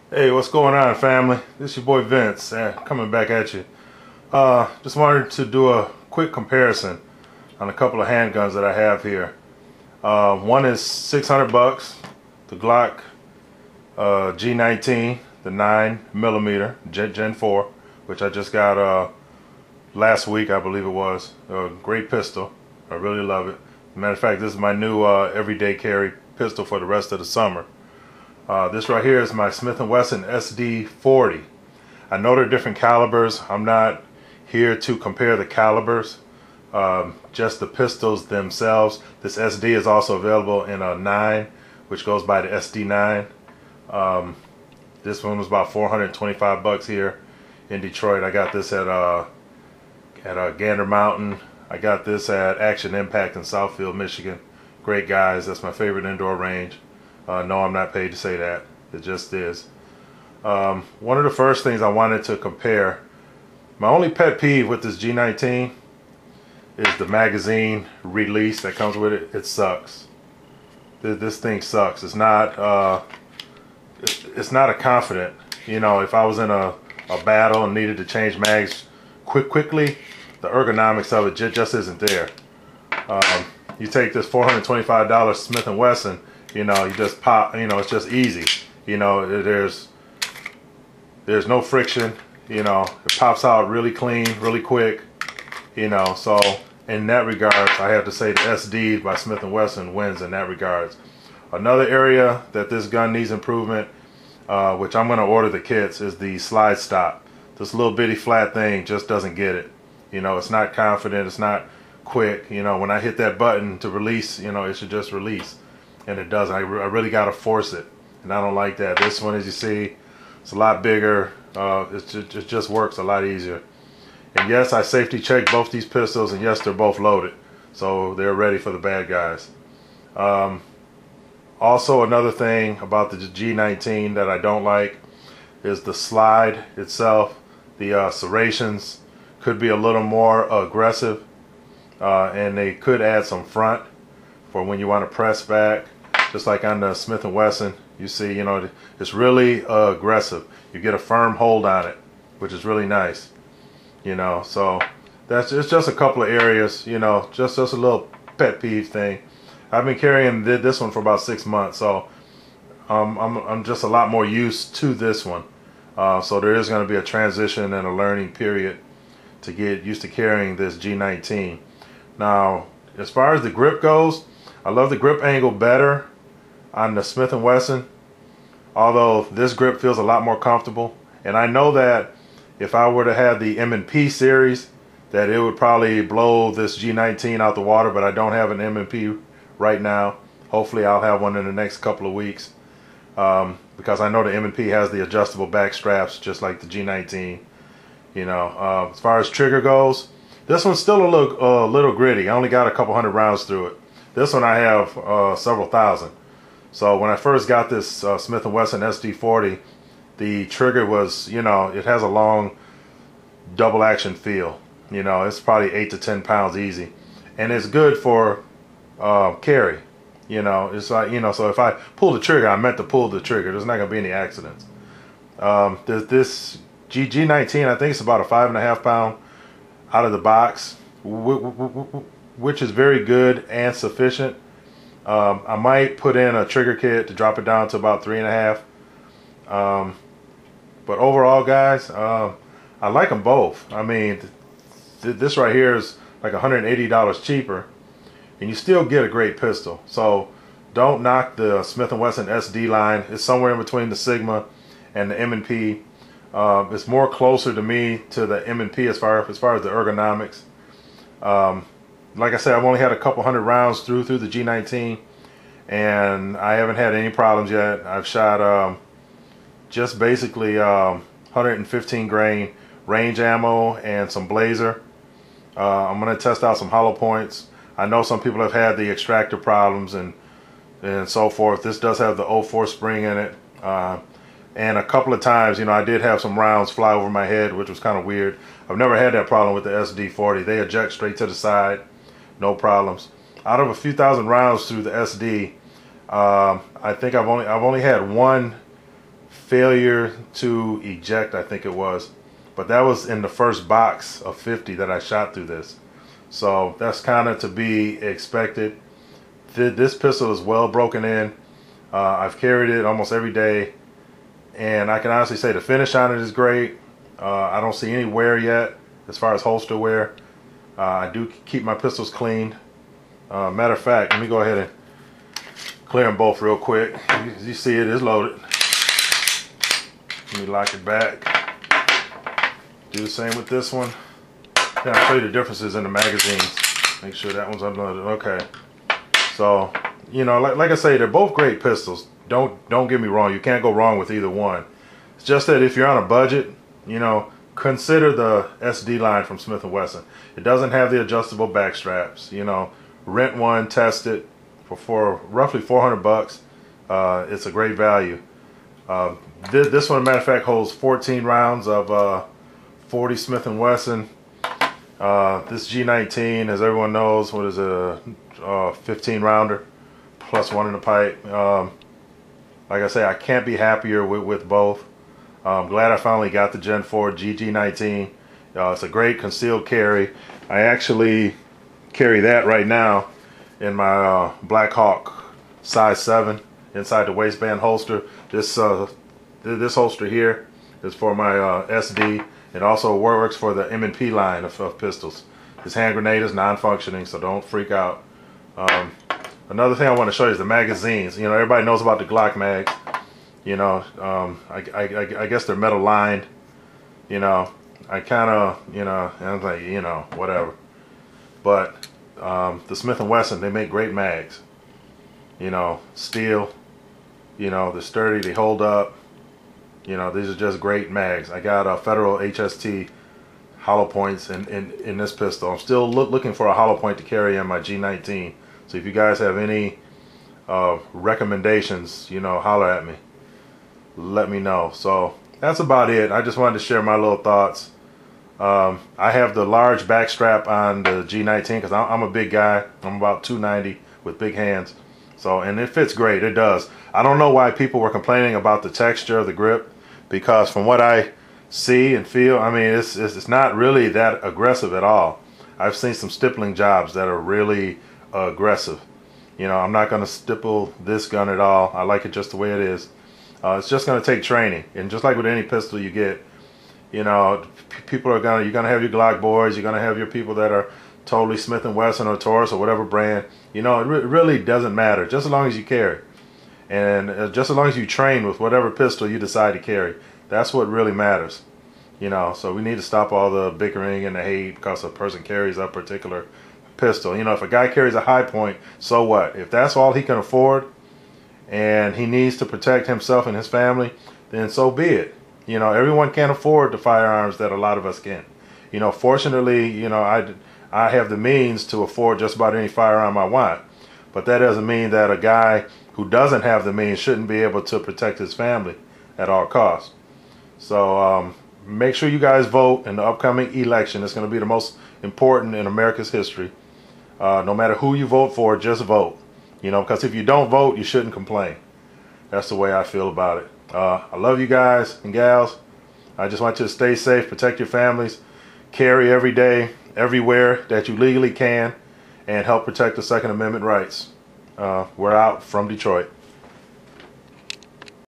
Hey, what's going on, family? This is your boy Vince, coming back at you. Just wanted to do a quick comparison on a couple of handguns that I have here. One is 600 bucks, the Glock G19, the 9mm Gen 4, which I just got last week, I believe it was. A great pistol. I really love it. Matter of fact, this is my new everyday carry pistol for the rest of the summer. This right here is my Smith&Wesson SD40. I know they're different calibers. I'm not here to compare the calibers, just the pistols themselves. This SD is also available in a 9, which goes by the SD9. This one was about 425 bucks here in Detroit. I got this at Gander Mountain. I got this at Action Impact in Southfield, Michigan. Great guys. That's my favorite indoor range. No, I'm not paid to say that. It just is. One of the first things I wanted to compare, my only pet peeve with this G19 is the magazine release that comes with it. It sucks. This thing sucks. It's not a confident. You know, if I was in a battle and needed to change mags quickly, the ergonomics of it just isn't there. You take this $425 Smith&Wesson. You know, you just pop, you know, it's just easy. You know, there's no friction. You know, it pops out really clean, really quick. You know, so in that regards, I have to say the SD by Smith&Wesson wins in that regards. Another area that this gun needs improvement, which I'm going to order the kits, is the slide stop. This little bitty flat thing just doesn't get it. You know, it's not confident, it's not quick. You know, when I hit that button to release, you know, it should just release. And it doesn't. I really got to force it, and I don't like that. This one, as you see, it's a lot bigger. It just works a lot easier. And yes, I safety checked both these pistols, and yes, they're both loaded, so they're ready for the bad guys. Also, another thing about the G19 that I don't like is the slide itself. The serrations could be a little more aggressive, and they could add some front for when you want to press back. Just like on the Smith&Wesson, you see, you know, it's really aggressive. You get a firm hold on it, which is really nice. You know, so it's just a couple of areas, you know, just a little pet peeve thing. I've been carrying this one for about 6 months, so I'm just a lot more used to this one. So there is going to be a transition and a learning period to get used to carrying this G19. Now, as far as the grip goes, I love the grip angle better on the Smith&Wesson, although this grip feels a lot more comfortable. And I know that if I were to have the M&P series, that it would probably blow this G19 out the water, but I don't have an M&P right now. Hopefully I'll have one in the next couple of weeks, because I know the M&P has the adjustable back straps just like the G19. You know, as far as trigger goes, this one's still a little gritty. I only got a couple hundred rounds through it. This one I have several thousand. So when I first got this Smith&Wesson SD40, the trigger was, you know, it has a long double action feel. You know, it's probably 8 to 10 pounds easy, and it's good for carry. You know, it's like, you know, so if I pull the trigger, I meant to pull the trigger. There's not gonna be any accidents. This G19, I think it's about a 5.5 pound out of the box, which is very good and sufficient. I might put in a trigger kit to drop it down to about 3.5. But overall, guys, I like them both. I mean, this right here is like $180 cheaper, and you still get a great pistol. So don't knock the Smith&Wesson SD line. It's somewhere in between the Sigma and the M&P. It's more closer to me to the M&P as far as the ergonomics. Like I said, I've only had a couple hundred rounds through the G19, and I haven't had any problems yet. I've shot just basically 115 grain range ammo and some blazer. I'm going to test out some hollow points. I know some people have had the extractor problems and so forth. This does have the 04 spring in it. And a couple of times, you know, I did have some rounds fly over my head, which was kind of weird. I've never had that problem with the SD40. They eject straight to the side, no problems. Out of a few thousand rounds through the SD, I think I've only had one failure to eject, I think it was. But that was in the first box of 50 that I shot through this. So that's kind of to be expected. This pistol is well broken in. I've carried it almost every day, and I can honestly say the finish on it is great. I don't see any wear yet as far as holster wear. I do keep my pistols cleaned. Matter of fact, let me go ahead and clear them both real quick. As you see, it is loaded. Let me lock it back. Do the same with this one. Then I'll show you the differences in the magazines. Make sure that one's unloaded. Okay. So, you know, like I say, they're both great pistols. Don't get me wrong. You can't go wrong with either one. It's just that if you're on a budget, you know, consider the SD line from Smith&Wesson. It doesn't have the adjustable back straps. You know, rent one, test it for roughly 400 bucks. It's a great value. This one, matter of fact, holds 14 rounds of 40 Smith&Wesson. This G19, as everyone knows, what is a 15 rounder plus one in the pipe. Like I say, I can't be happier with both. I'm glad I finally got the Gen 4 GG19. It's a great concealed carry. I actually carry that right now in my Black Hawk size 7 inside the waistband holster. This holster here is for my SD. It also works for the M&P line of pistols. This hand grenade is non-functioning, so don't freak out. Another thing I want to show you is the magazines. You know, everybody knows about the Glock mags. You know, I guess they're metal lined. You know, I kind of, you know, and I'm like, you know, whatever. But the Smith&Wesson, they make great mags. You know, steel. You know, they're sturdy, they hold up. You know, these are just great mags. I got a Federal HST hollow points in this pistol. I'm still looking for a hollow point to carry in my G19. So if you guys have any recommendations, you know, holler at me. Let me know. So that's about it. I just wanted to share my little thoughts. I have the large back strap on the G19 because I'm a big guy. I'm about 290 with big hands. So, and it fits great. It does. I don't know why people were complaining about the texture of the grip, because from what I see and feel, I mean, it's not really that aggressive at all. I've seen some stippling jobs that are really aggressive. You know, I'm not going to stipple this gun at all. I like it just the way it is. It's just going to take training, and just like with any pistol you get, you know, people are you're gonna have your Glock boys, you're gonna have your people that are totally Smith&Wesson or Taurus or whatever brand. You know, it really doesn't matter, just as long as you carry, and just as long as you train with whatever pistol you decide to carry. That's what really matters. You know, so we need to stop all the bickering and the hate because a person carries a particular pistol. You know, if a guy carries a high point, so what? If that's all he can afford and he needs to protect himself and his family, then so be it. You know, everyone can't afford the firearms that a lot of us can. You know, fortunately, you know, I have the means to afford just about any firearm I want. But that doesn't mean that a guy who doesn't have the means shouldn't be able to protect his family at all costs. So make sure you guys vote in the upcoming election. It's going to be the most important in America's history. No matter who you vote for, just vote. You know, because if you don't vote, you shouldn't complain. That's the way I feel about it. I love you guys and gals. I just want you to stay safe, protect your families, carry every day, everywhere that you legally can, and help protect the Second Amendment rights. We're out from Detroit.